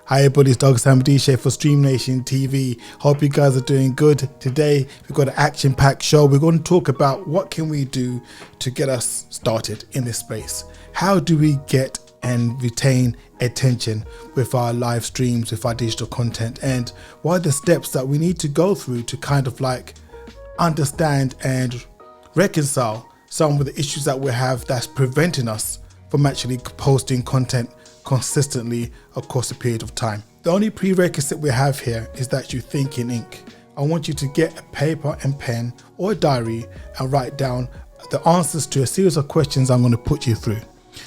Hi everybody, it's Doug Sam DJ for Stream Nation TV. Hope you guys are doing good. Today we've got an action-packed show. We're going to talk about what can we do to get us started in this space. How do we get and retain attention with our live streams, with our digital content, and what are the steps that we need to go through to kind of like understand and reconcile some of the issues that we have that's preventing us from actually posting content consistently across a period of time. The only prerequisite we have here is that you think in ink. I want you to get a paper and pen or a diary and write down the answers to a series of questions I'm going to put you through.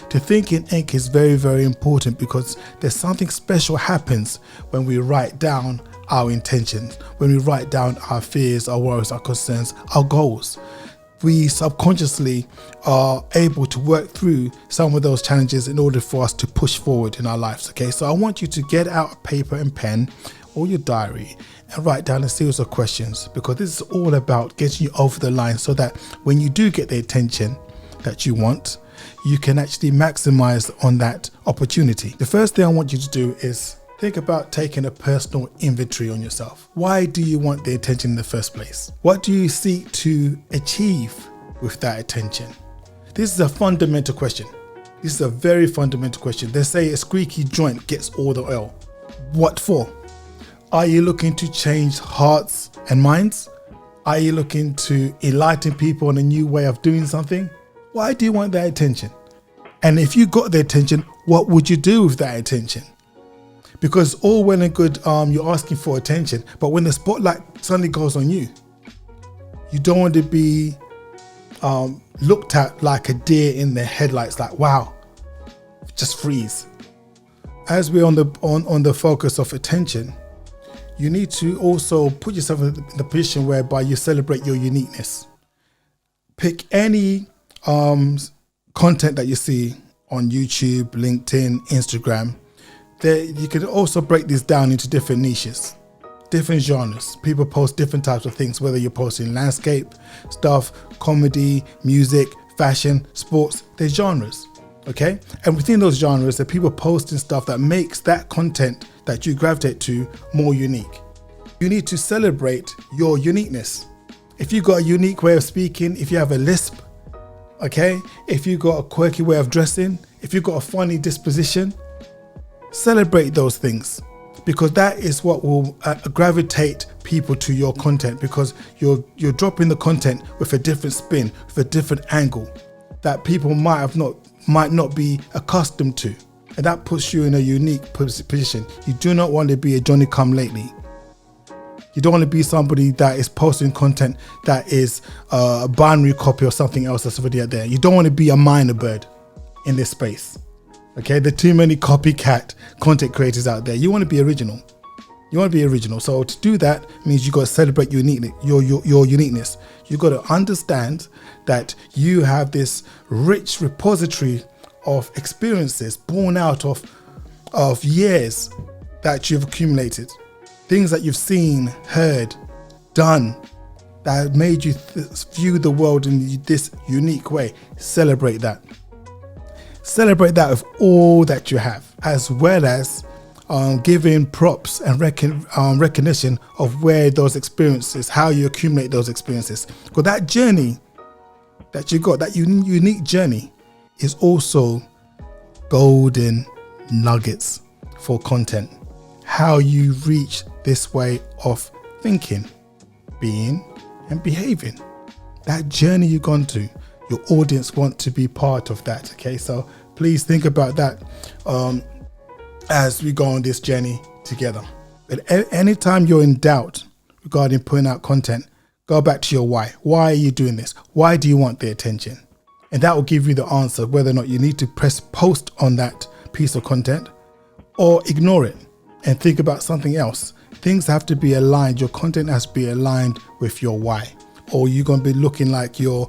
To think in ink is very, very important because there's something special happens when we write down our intentions, when we write down our fears, our worries, our concerns, our goals. We subconsciously are able to work through some of those challenges in order for us to push forward in our lives. Okay, so I want you to get out a paper and pen or your diary and write down a series of questions, because this is all about getting you over the line so that when you do get the attention that you want, you can actually maximize on that opportunity. The first thing I want you to do is think about taking a personal inventory on yourself. Why do you want the attention in the first place? What do you seek to achieve with that attention? This is a fundamental question. This is a very fundamental question. They say a squeaky joint gets all the oil. What for? Are you looking to change hearts and minds? Are you looking to enlighten people on a new way of doing something? Why do you want that attention? And if you got the attention, what would you do with that attention? Because all well and good, you're asking for attention, but when the spotlight suddenly goes on you, you don't want to be looked at like a deer in the headlights, like, wow, just freeze. As we're on the focus of attention, you need to also put yourself in the position whereby you celebrate your uniqueness. Pick any content that you see on YouTube, LinkedIn, Instagram. You can also break this down into different niches, different genres. People post different types of things, whether you're posting landscape stuff, comedy, music, fashion, sports. There's genres, okay? And within those genres, there are people posting stuff that makes that content that you gravitate to more unique. You need to celebrate your uniqueness. If you've got a unique way of speaking, if you have a lisp, okay? If you've got a quirky way of dressing, if you've got a funny disposition, celebrate those things, because that is what will gravitate people to your content, because you're dropping the content with a different spin, with a different angle that people might not be accustomed to, and that puts you in a unique position. You do not want to be a Johnny come lately. You don't want to be somebody that is posting content that is a binary copy of something else that's already out there. You don't want to be a minor bird in this space. Okay, there are too many copycat content creators out there. You want to be original. You want to be original. So to do that means you got to celebrate your uniqueness. You got to understand that you have this rich repository of experiences born out of years that you've accumulated. Things that you've seen, heard, done, that have made you view the world in this unique way. Celebrate that. Celebrate that with all that you have, as well as giving props and recognition of where those experiences, how you accumulate those experiences. Because that journey that you got, that unique journey, is also golden nuggets for content. How you reach this way of thinking, being, and behaving. That journey you've gone to, your audience want to be part of that. Okay, so please think about that as we go on this journey together. But anytime you're in doubt regarding putting out content, go back to your why. Why are you doing this? Why do you want the attention? And that will give you the answer whether or not you need to press post on that piece of content or ignore it and think about something else. Things have to be aligned. Your content has to be aligned with your why, or you're going to be looking like you're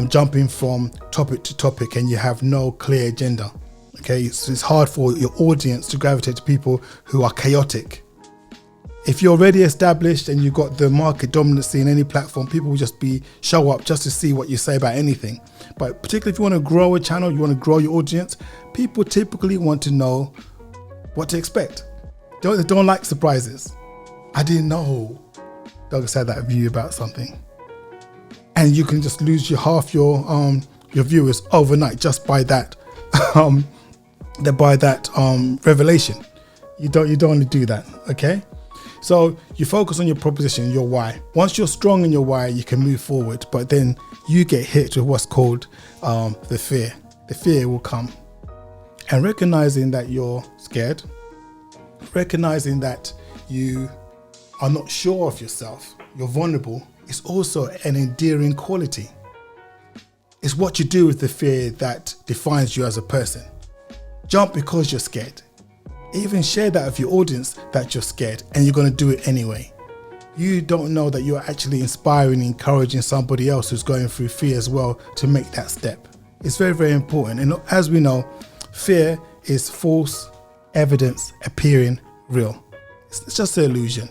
jumping from topic to topic and you have no clear agenda. Okay, it's hard for your audience to gravitate to people who are chaotic. If you're already established and you've got the market dominancy in any platform, people will just show up just to see what you say about anything. But particularly if you want to grow a channel, you want to grow your audience, people typically want to know what to expect. They don't like surprises. I didn't know Douglas had that view about something. And you can just lose half your viewers overnight just by that revelation. You don't want to do that, okay? So you focus on your proposition, your why. Once you're strong in your why, you can move forward, but then you get hit with what's called the fear. The fear will come. And recognizing that you're scared, recognizing that you are not sure of yourself, you're vulnerable, is also an endearing quality. It's what you do with the fear that defines you as a person. Jump because you're scared. Even share that with your audience that you're scared, and you're going to do it anyway. You don't know that you're actually inspiring, encouraging somebody else who's going through fear as well to make that step. It's very, very important. And as we know, fear is false evidence appearing real. It's just an illusion.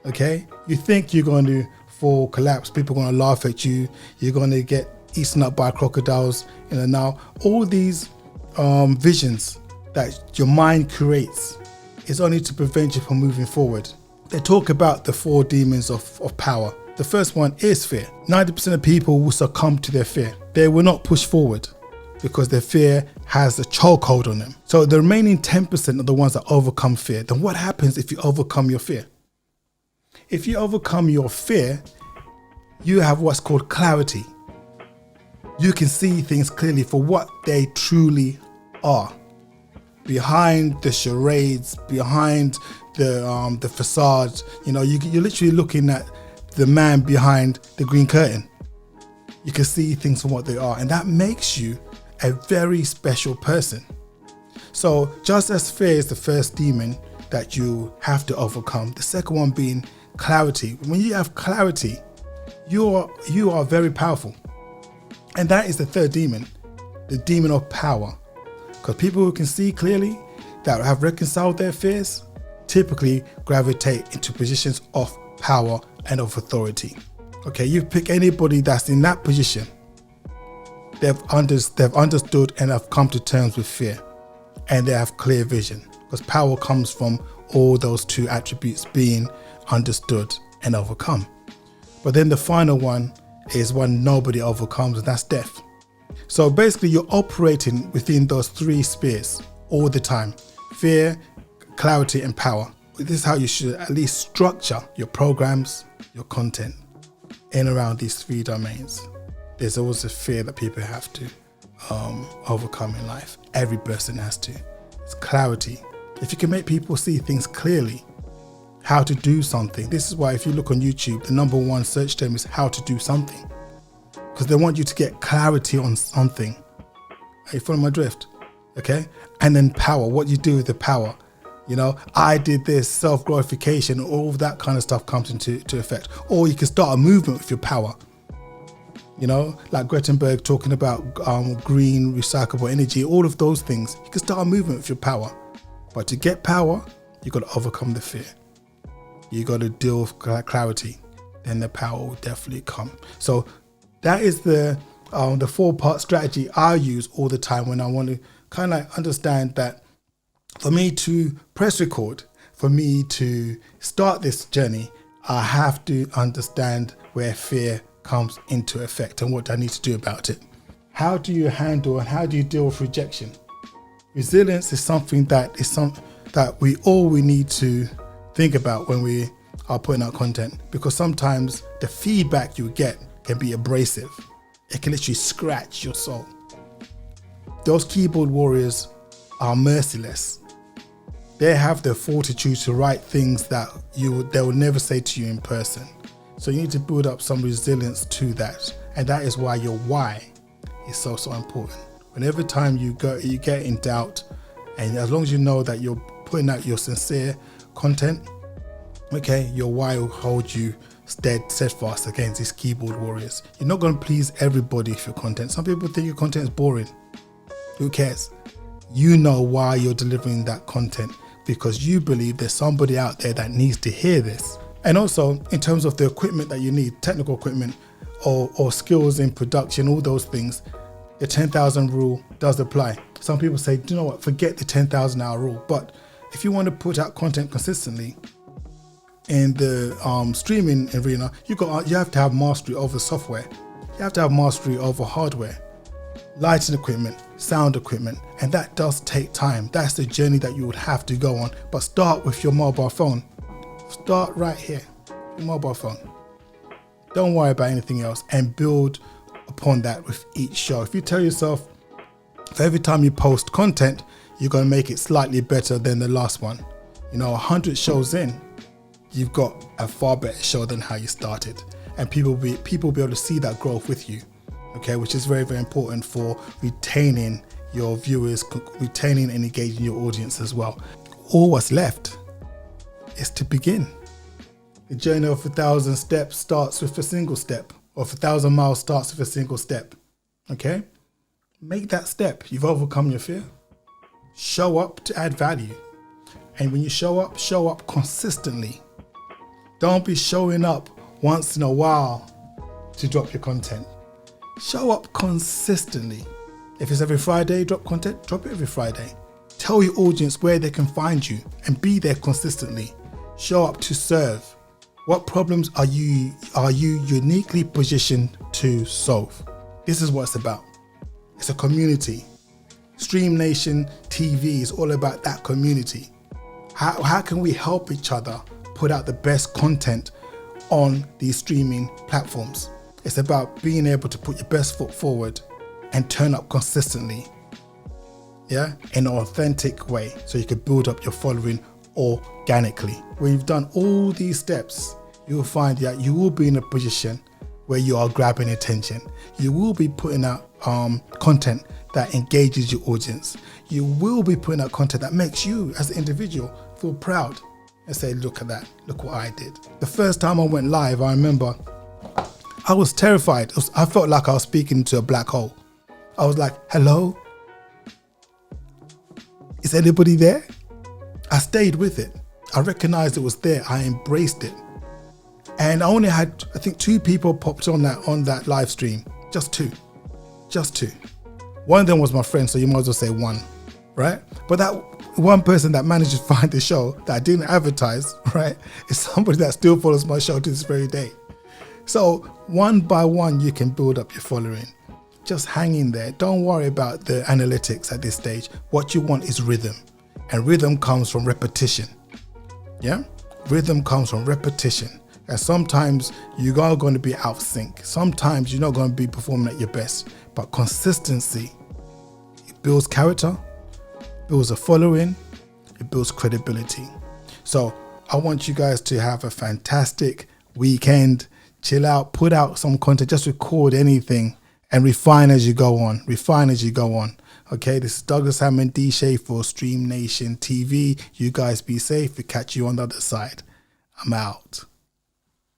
Okay? You think you're going to fall, collapse, people are going to laugh at you, you're going to get eaten up by crocodiles. Now all these visions that your mind creates is only to prevent you from moving forward. They talk about the 4 demons of power. The first one is fear. 90% of people will succumb to their fear. They will not push forward because their fear has a chokehold on them. So the remaining 10% are the ones that overcome fear. Then what happens if you overcome your fear? If you overcome your fear, you have what's called clarity. You can see things clearly for what they truly are. Behind the charades, behind the facade, you're literally looking at the man behind the green curtain. You can see things for what they are, and that makes you a very special person. So just as fear is the first demon that you have to overcome, the second one being clarity. When you have clarity, you are very powerful. And that is the third demon, the demon of power. Because people who can see clearly, that have reconciled their fears, typically gravitate into positions of power and of authority. Okay, you pick anybody that's in that position, they've understood and have come to terms with fear, and they have clear vision, because power comes from all those 2 attributes being understood and overcome. But then the final one is one nobody overcomes, and that's death. So basically you're operating within those 3 spheres all the time: fear, clarity, and power. This is how you should at least structure your programs, your content in around these 3 domains. There's always a fear that people have to overcome in life. Every person has to. It's clarity. If you can make people see things clearly, how to do something. This is why if you look on YouTube, the #1 search term is how to do something, because they want you to get clarity on something. Are you following my drift? Okay. And then power, what you do with the power. I did this, self-glorification, all of that kind of stuff comes into effect. Or you can start a movement with your power. Like Gutenberg talking about green, recyclable energy, all of those things. You can start a movement with your power. But to get power, you got to overcome the fear. You got to deal with clarity. Then the power will definitely come. So that is the 4-part strategy I use all the time when I want to kind of understand that for me to press record, for me to start this journey, I have to understand where fear comes into effect and what I need to do about it. How do you handle and how do you deal with rejection? Resilience is something that we need to think about when we are putting out content, because sometimes the feedback you get can be abrasive. It can literally scratch your soul. Those keyboard warriors are merciless. They have the fortitude to write things that they will never say to you in person. So you need to build up some resilience to that. And that is why your why is so important. Whenever time you get in doubt, and as long as you know that you're putting out your sincere content, okay, your why will hold you steadfast against these keyboard warriors. You're not going to please everybody with your content. Some people think your content is boring. Who cares? You know why you're delivering that content, because you believe there's somebody out there that needs to hear this. And also in terms of the equipment that you need, technical equipment or skills in production, all those things, the 10,000 rule does apply. Some people say, do you know what, forget the 10,000 hour rule. But if you want to put out content consistently in the streaming arena, you have to have mastery over software. You have to have mastery over hardware, lighting equipment, sound equipment, and that does take time. That's the journey that you would have to go on. But start with your mobile phone. Start right here, your mobile phone. Don't worry about anything else, and build upon that with each show. If you tell yourself, for every time you post content, you're going to make it slightly better than the last one. 100 shows in, you've got a far better show than how you started. And people will be able to see that growth with you, okay? Which is very, very important for retaining your viewers, retaining and engaging your audience as well. All what's left is to begin. The journey of 1,000 steps starts with a single step, or 1,000 miles starts with a single step, okay? Make that step. You've overcome your fear. Show up to add value. And when you show up consistently. Don't be showing up once in a while to drop your content. Show up consistently. If it's every Friday, drop content, drop it every Friday. Tell your audience where they can find you and be there consistently. Show up to serve. What problems are you uniquely positioned to solve? This is what it's about. It's a community. Stream Nation TV is all about that community. How can we help each other put out the best content on these streaming platforms? It's about being able to put your best foot forward and turn up consistently, in an authentic way, so you can build up your following organically. When you've done all these steps, you'll find that you will be in a position where you are grabbing attention. You will be putting out content that engages your audience. You will be putting out content that makes you as an individual feel proud and say, look at that, look what I did. The first time I went live, I remember I was terrified. I felt like I was speaking to a black hole. I was like, hello? Is anybody there? I stayed with it. I recognized it was there. I embraced it. And I only had, I think, 2 people popped on that live stream. Just two. One of them was my friend, so you might as well say one, right? But that one person that managed to find the show that I didn't advertise, right, is somebody that still follows my show to this very day. So one by one, you can build up your following. Just hang in there. Don't worry about the analytics at this stage. What you want is rhythm. And rhythm comes from repetition. Yeah? Rhythm comes from repetition. And sometimes you are going to be out of sync. Sometimes you're not going to be performing at your best. But consistency, it builds character, builds a following, it builds credibility. So I want you guys to have a fantastic weekend. Chill out, put out some content, just record anything and refine as you go on. Okay, this is Douglas Hammond, D-Shay for Stream Nation TV. You guys be safe. We'll catch you on the other side. I'm out.